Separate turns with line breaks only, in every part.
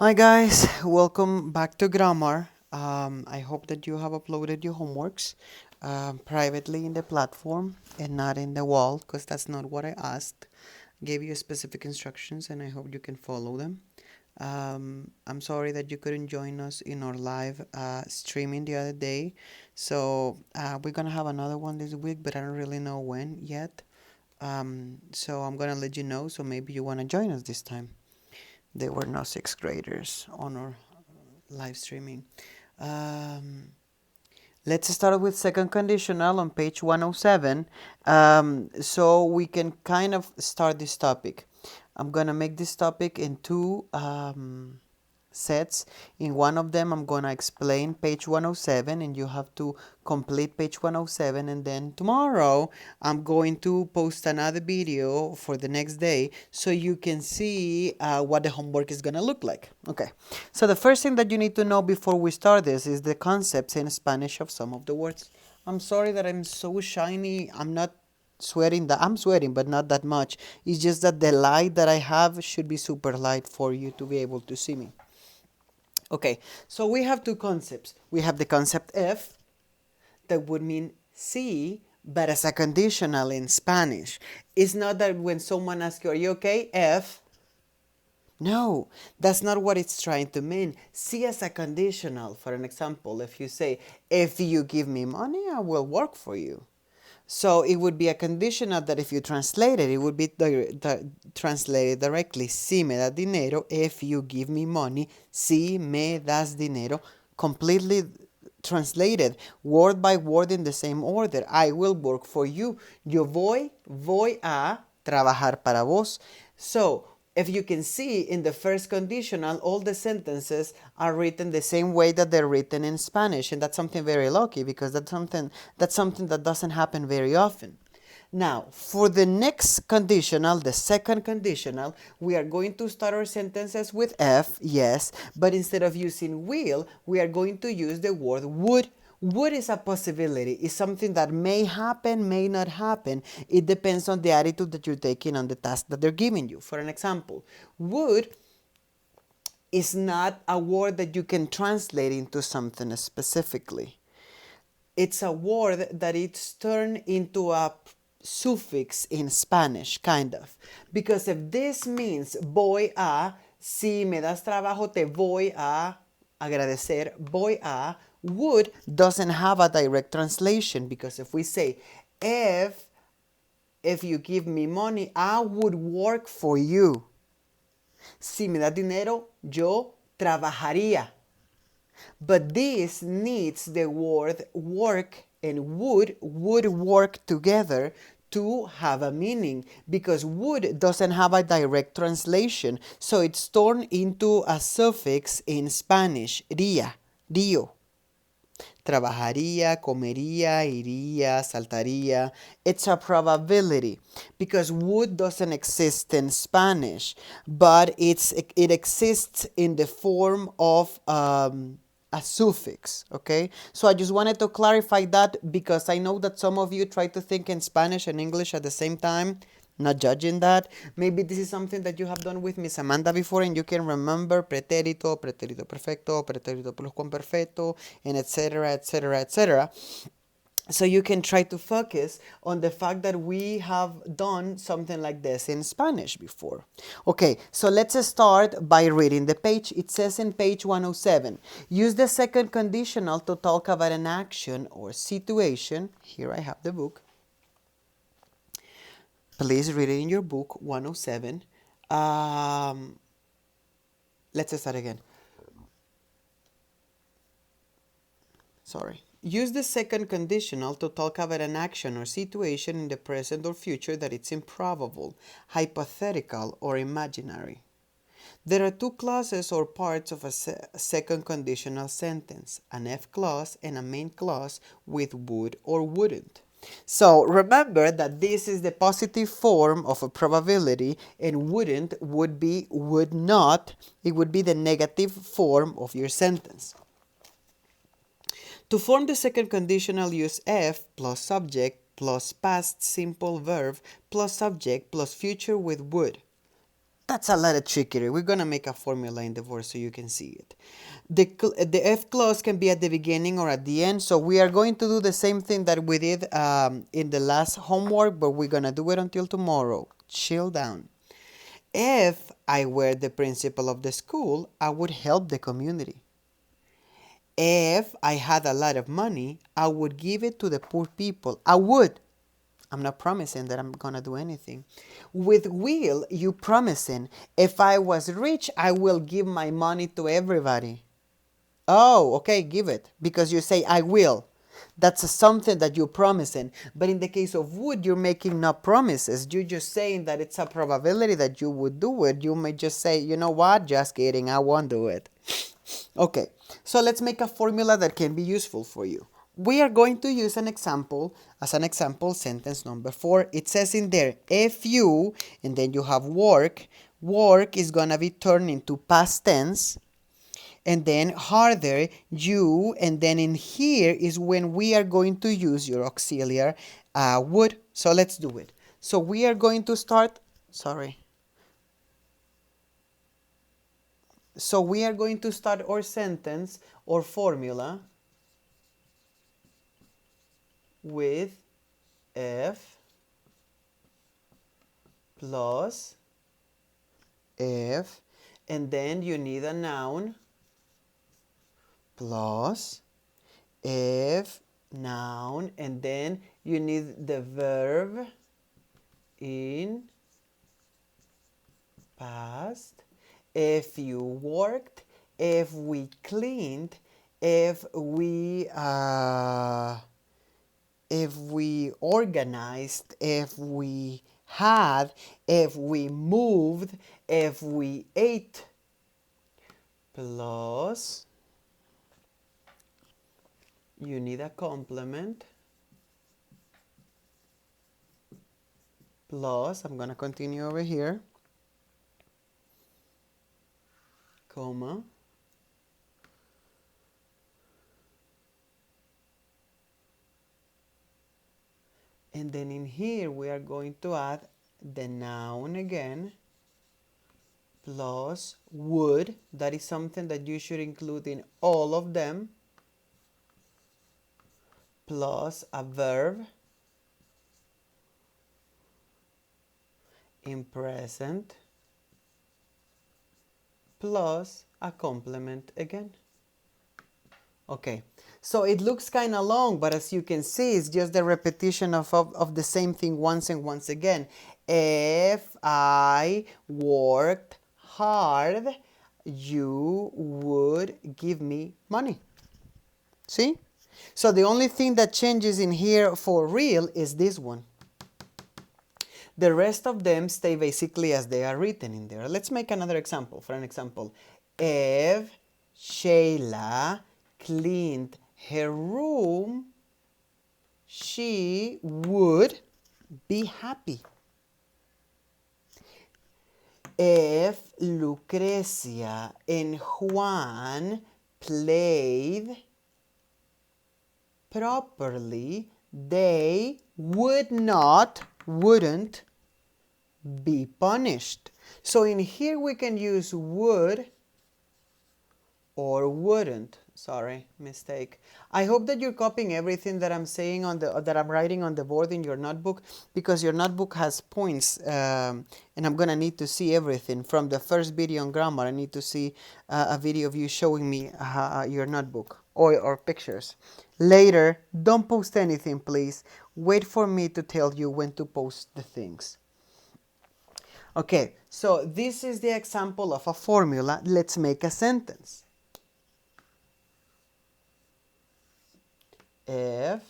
Hi guys, welcome back to Grammar. I hope that you have uploaded your homeworks privately in the platform and not in the wall because that's not what I asked. Gave you specific instructions and I hope you can follow them. I'm sorry that you couldn't join us in our live streaming the other day. So we're gonna have another one this week, but I don't really know when yet. So I'm gonna let you know. So maybe you wanna join us this time. There were no sixth graders on our live streaming. Um, let's start with second conditional on page 107. So we can kind of start this topic. I'm gonna make this topic in two sets. In one of them, I'm going to explain page 107 and you have to complete page 107. And then tomorrow, I'm going to post another video for the next day so you can see what the homework is going to look like. Okay, so the first thing that you need to know before we start this is the concepts in Spanish of some of the words. I'm sorry that I'm so shiny. I'm not sweating that I'm sweating, but not that much. It's just that the light that I have should be super light for you to be able to see me. Okay, so we have two concepts. We have the concept F that would mean see, but as a conditional in Spanish. It's not that when someone asks you, are you okay? F. No, that's not what it's trying to mean. See as a conditional. For an example, if you say, if you give me money, I will work for you. So it would be a conditional that if you translate it, it would be translated directly. Si me das dinero, if you give me money. Si me das dinero. Completely translated, word by word in the same order. I will work for you. Yo voy a trabajar para vos. So, if you can see in the first conditional, all the sentences are written the same way that they're written in Spanish, and that's something very lucky because that's something that doesn't happen very often. Now, for the next conditional, the second conditional, we are going to start our sentences with F, yes, but instead of using will, we are going to use the word would. Would is a possibility. It's something that may happen, may not happen. It depends on the attitude that you're taking on the task that they're giving you. For an example, would is not a word that you can translate into something specifically. It's a word that it's turned into a suffix in Spanish, kind of. Because if this means voy a, si me das trabajo, te voy a agradecer, voy a, would doesn't have a direct translation because if we say, if you give me money, I would work for you. Si me das dinero, yo trabajaría. But this needs the word work and would work together to have a meaning because would doesn't have a direct translation, so it's turned into a suffix in Spanish, ría, río. Trabajaría, comería, iría, saltaría. It's a probability because would doesn't exist in Spanish, but it exists in the form of a suffix, okay? So I just wanted to clarify that because I know that some of you try to think in Spanish and English at the same time. Not judging that. Maybe this is something that you have done with Miss Amanda before and you can remember pretérito, pretérito perfecto, pretérito pluscuamperfecto, and etc., etc., etc. So you can try to focus on the fact that we have done something like this in Spanish before. Okay, so let's start by reading the page. It says in page 107, use the second conditional to talk about an action or situation. Here I have the book. Please read it in your book, 107. Let's start again. Sorry. Use the second conditional to talk about an action or situation in the present or future that it's improbable, hypothetical, or imaginary. There are two clauses or parts of a second conditional sentence, an F clause and a main clause with would or wouldn't. So remember that this is the positive form of a probability and wouldn't would be would not. It would be the negative form of your sentence. To form the second conditional, use F plus subject plus past simple verb plus subject plus future with would. That's a lot trickier. We're gonna make a formula in the word so you can see it. The F clause can be at the beginning or at the end, so we are going to do the same thing that we did in the last homework, but we're gonna do it until tomorrow. Chill down. If I were the principal of the school, I would help the community. If I had a lot of money, I would give it to the poor people. I would. I'm not promising that I'm gonna do anything. With will, you promising. If I was rich, I will give my money to everybody. Oh, okay, give it. Because you say, I will. That's something that you're promising. But in the case of would, you're making no promises. You're just saying that it's a probability that you would do it. You may just say, you know what, just kidding, I won't do it. Okay, so let's make a formula that can be useful for you. We are going to use an example as an example sentence number 4. It says in there, if you, and then you have work, work is gonna be turned into past tense, and then harder, you, and then in here is when we are going to use your auxiliary would. So let's do it. So we are going to start, sorry. So we are going to start our sentence or formula with F plus F, and then you need a noun plus F noun, and then you need the verb in past. If you worked, if we cleaned, if we organized, if we had, if we moved, if we ate, plus you need a complement, plus I'm gonna continue over here, comma, and then in here we are going to add the noun again, plus would. That is something that you should include in all of them, plus a verb in present, plus a complement again. Okay, so it looks kind of long, but as you can see, it's just the repetition of the same thing once and once again. If I worked hard, you would give me money. See? So the only thing that changes in here for real is this one. The rest of them stay basically as they are written in there. Let's make another example. For an example, if Shayla cleaned her room, she would be happy. If Lucrecia and Juan played properly, they wouldn't be punished. So in here we can use would or wouldn't. Sorry, mistake. I hope that you're copying everything that I'm saying that I'm writing on the board in your notebook, because your notebook has points, and I'm gonna need to see everything from the first video on grammar. I need to see a video of you showing me your notebook or pictures. Later, don't post anything, please. Wait for me to tell you when to post the things. Okay, so this is the example of a formula. Let's make a sentence. If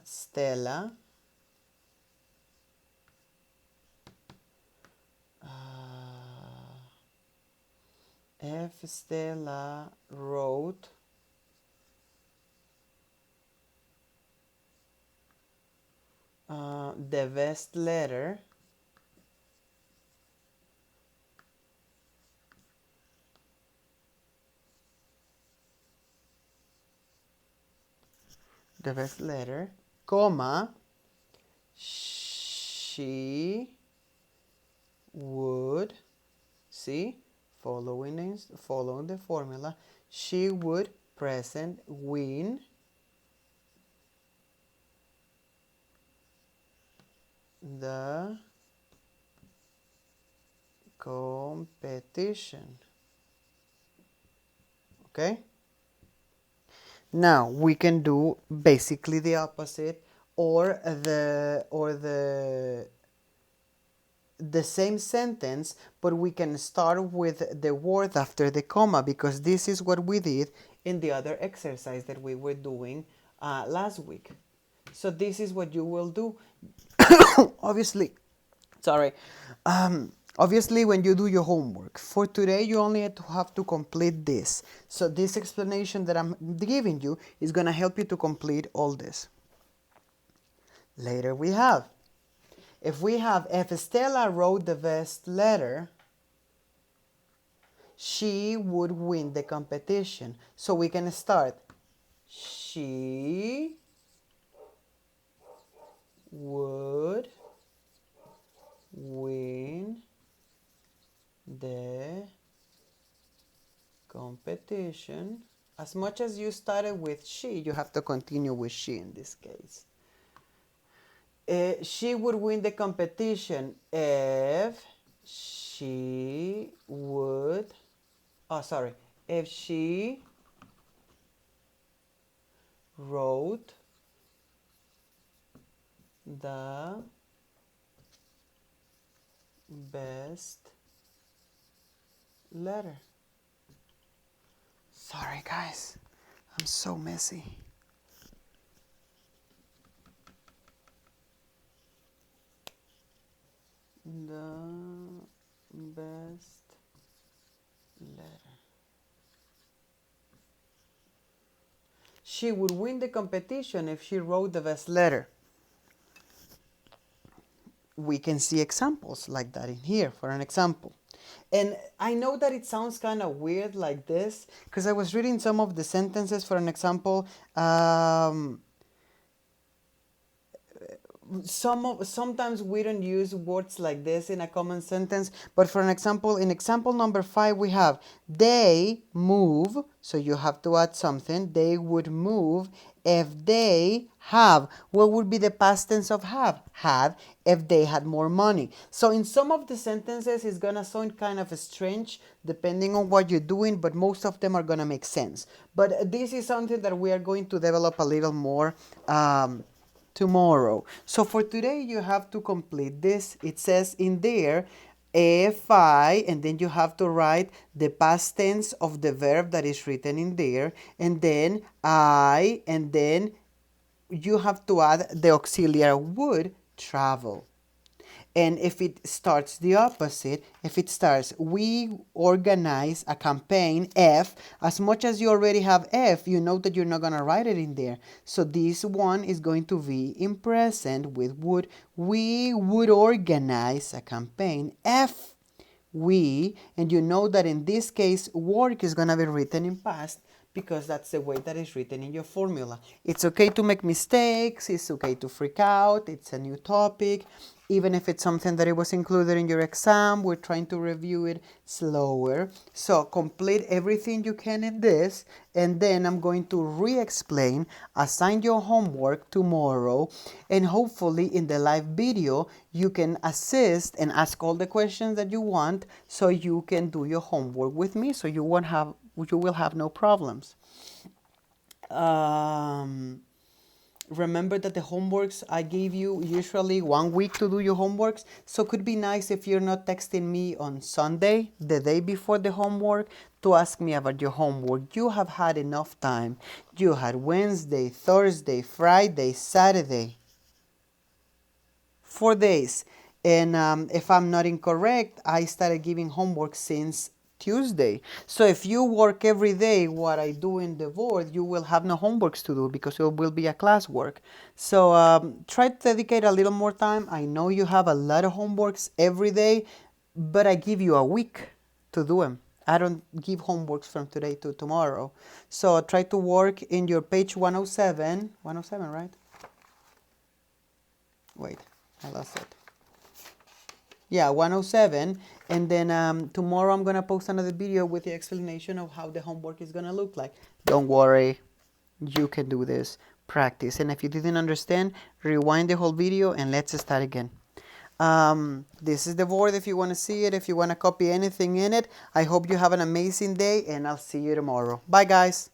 Stella if Stella wrote the best letter, the best letter, comma, she would, see, following the formula, she would present win the competition. Okay? Now we can do basically the opposite, or the same sentence, but we can start with the word after the comma, because this is what we did in the other exercise that we were doing last week. So this is what you will do. Obviously, sorry. Obviously, when you do your homework for today, you only have to complete this. So this explanation that I'm giving you is going to help you to complete all this. Later we have, if Stella wrote the best letter, she would win the competition. So we can start. She would win the competition. As much as you started with she, you have to continue with she in this case. She would win the competition if she would, if she wrote the best letter. Sorry guys, I'm so messy. The best letter. She would win the competition if she wrote the best letter. We can see examples like that in here, for an example. And I know that it sounds kind of weird like this, because I was reading some of the sentences, for an example. Sometimes we don't use words like this in a common sentence, but for an example, in example number 5 we have they move, so you have to add something. They would move if they have. What would be the past tense of have? Had, if they had more money. So in some of the sentences it's gonna sound kind of strange depending on what you're doing, but most of them are gonna make sense. But this is something that we are going to develop a little more tomorrow. So for today you have to complete this. It says in there if I, and then you have to write the past tense of the verb that is written in there, and then I, and then you have to add the auxiliary would travel. And if it starts the opposite, if it starts, we organize a campaign, F, as much as you already have F, you know that you're not going to write it in there. So this one is going to be in present with would. We would organize a campaign, F, we, and you know that in this case, work is going to be written in past, because that's the way that it's written in your formula. It's okay to make mistakes, it's okay to freak out, it's a new topic. Even if it's something that it was included in your exam, we're trying to review it slower. So complete everything you can in this, and then I'm going to re-explain, assign your homework tomorrow, and hopefully in the live video you can assist and ask all the questions that you want, so you can do your homework with me, so you will have no problems. Remember that the homeworks I gave you usually 1 week to do your homeworks, so it could be nice if you're not texting me on Sunday, the day before the homework, to ask me about your homework. You have had enough time. You had Wednesday, Thursday, Friday, Saturday, 4 days. And if I'm not incorrect, I started giving homework since Tuesday. So if you work every day what I do in the board, you will have no homeworks to do, because it will be a classwork. So try to dedicate a little more time. I know you have a lot of homeworks every day, but I give you a week to do them. I don't give homeworks from today to tomorrow. So try to work in your page 107, 107, right? Wait, I lost it. Yeah, 107. And then tomorrow I'm gonna post another video with the explanation of how the homework is gonna look like. Don't worry, you can do this. Practice. And if you didn't understand, rewind the whole video and let's start again. This is the board if you want to see it, if you want to copy anything in it. I hope you have an amazing day and I'll see you tomorrow. Bye guys.